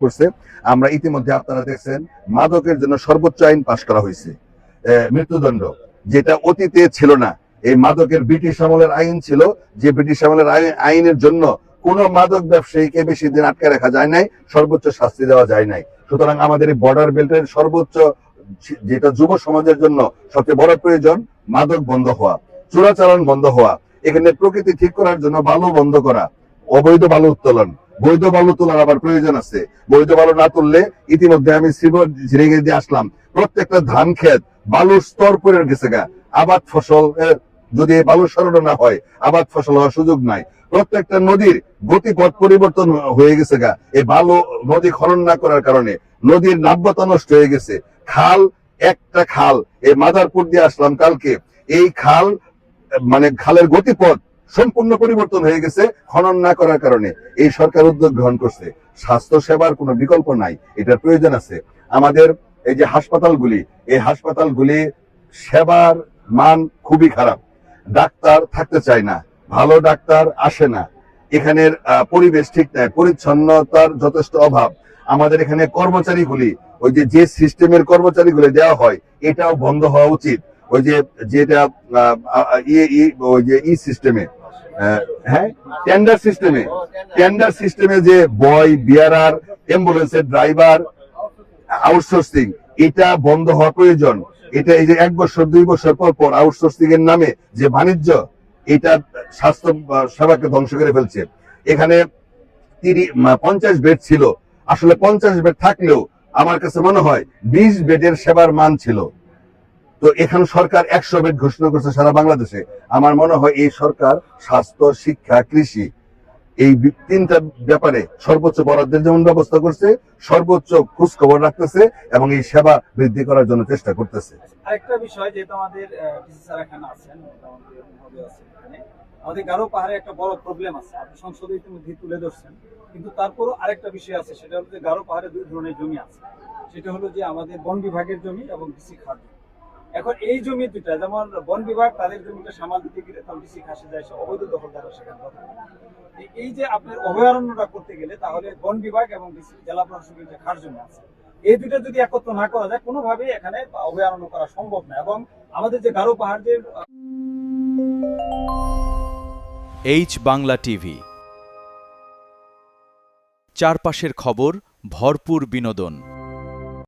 করছে। আমরা ইতিমধ্যে আপনারা দেখছেন মাদকের জন্য সর্বোচ্চ আইন পাশ করা হয়েছে, মৃত্যুদণ্ড, যেটা অতীতে ছিল না। এই মাদকের ব্রিটিশ আমলের আইন ছিল, যে ব্রিটিশ আমলের আইনের জন্য কোন মাদক ব্যবসায়ীকে বেশি দিন আটকে রাখা যায় নাই, সর্বোচ্চ শাস্তি দেওয়া যায় নাই। সুতরাং আমাদের এই বর্ডার বেল্টের সর্বোচ্চ, যেটা যুব সমাজের জন্য সবচেয়ে বড় প্রয়োজন, মাদক বন্ধ হওয়া, চোরাচালান বন্ধ হওয়া, এখানে প্রকৃতি ঠিক করার জন্য বালু বন্ধ করা, অবৈধ বালু উত্তোলন, বৈধ বালু তোলার আবার প্রয়োজন আছে। বৈধ বালু না তুললে, ইতিমধ্যে আমি ঝিরিঙ্গি দিয়ে আসলাম, প্রত্যেকটা ধান ক্ষেত বালুর স্তর পড়ে গেছে গা। আবাদ ফসল যদি বালু সরানো না হয়, আবাদ ফসল হওয়ার সুযোগ নাই। প্রত্যেকটা নদীর গতিপথ পরিবর্তন হয়ে গেছে গা, এই বালু নদী খনন না করার কারণে নদীর নাব্যতা নষ্ট হয়ে গেছে। খাল, একটা খাল, এই মাদারপুর দিয়ে আসলাম কালকে, এই খাল মানে খালের গতিপথ সম্পূর্ণ পরিবর্তন হয়ে গেছে খনন না করার কারণে। এই সরকার উদ্যোগ গ্রহণ করছে। স্বাস্থ্য সেবার কোনো বিকল্প নাই, এটার প্রয়োজন আছে। আমাদের এই যে হাসপাতালগুলি, এই হাসপাতালগুলি সেবার মান খুবই খারাপ। ডাক্তার থাকতে চায় না, ভালো ডাক্তার আসে না, এখানের পরিবেশ ঠিক নাই, পরিচ্ছন্নতার যথেষ্ট অভাব। আমাদের এখানে কর্মচারীগুলি, ওই যে সিস্টেমের কর্মচারীগুলি দেওয়া হয়, এটাও বন্ধ হওয়া উচিত। ওই যে যেটা ওই যে সিস্টেমে, হ্যাঁ, টেন্ডার সিস্টেমে যে বয়, বিয়ারার, অ্যাম্বুলেন্সের ড্রাইভার, আউটসোর্সিং, এটা বন্ধ হওয়া প্রয়োজন। এটা এই যে 1 বছর 2 বছর পর পর আউটসোর্সিং এর নামে যে বাণিজ্য, এটা স্বাস্থ্য সেবাকে ধ্বংস করে ফেলছে। এখানে 50 বেড ছিল, আসলে 50 বেড থাকলেও আমার কাছে মনে হয় 20 বেডের সেবার মান ছিল। তো এখানে সরকার 100 বেড ঘোষণা করছে সারা বাংলাদেশে। আমার মনে হয় এই সরকার স্বাস্থ্য, শিক্ষা, কৃষি, এই 3টা ব্যাপারে সর্বোচ্চ বরাদ্দের যেমন ব্যবস্থা করছে, সর্বোচ্চ খোঁজ খবর রাখতেছে এবং এই সেবা বৃদ্ধি করার জন্য চেষ্টা করতেছে। আরেকটা বিষয়, যেহেতু আমাদের এখানে আছেন, আমাদের গারো পাহাড়ে একটা বড় প্রবলেম আছে, আপনি সংসদে ইতিমধ্যে তুলে ধরছেন। কিন্তু তারপরও আরেকটা বিষয় আছে, সেটা হলো যে গারো পাহাড়ে 2 ধরনের জমি আছে। সেটা হলো যে আমাদের বন বিভাগের জমি এবং ডিসি খাস জমি। এখন এই জমি দুটা, যেমন বন বিভাগ তাদের জমিটা সামাল দিতে গেলে তখন ডিসি খাসে যায়, অবৈধ দখলদাররা সেখানে দখল করে। এই যে আপনার অভয়ারণ্যটা করতে গেলে তাহলে বন বিভাগ এবং ডিসি জেলা প্রশাসকের যে খাস জমি আছে, এই দুটো যদি একত্র না করা যায়, কোনোভাবেই এখানে অভয়ারণ্য করা সম্ভব না। এবং আমাদের যে গারো পাহাড়, যে এইচ বাংলা টিভি, চারপাশের খবর, ভরপুর বিনোদন।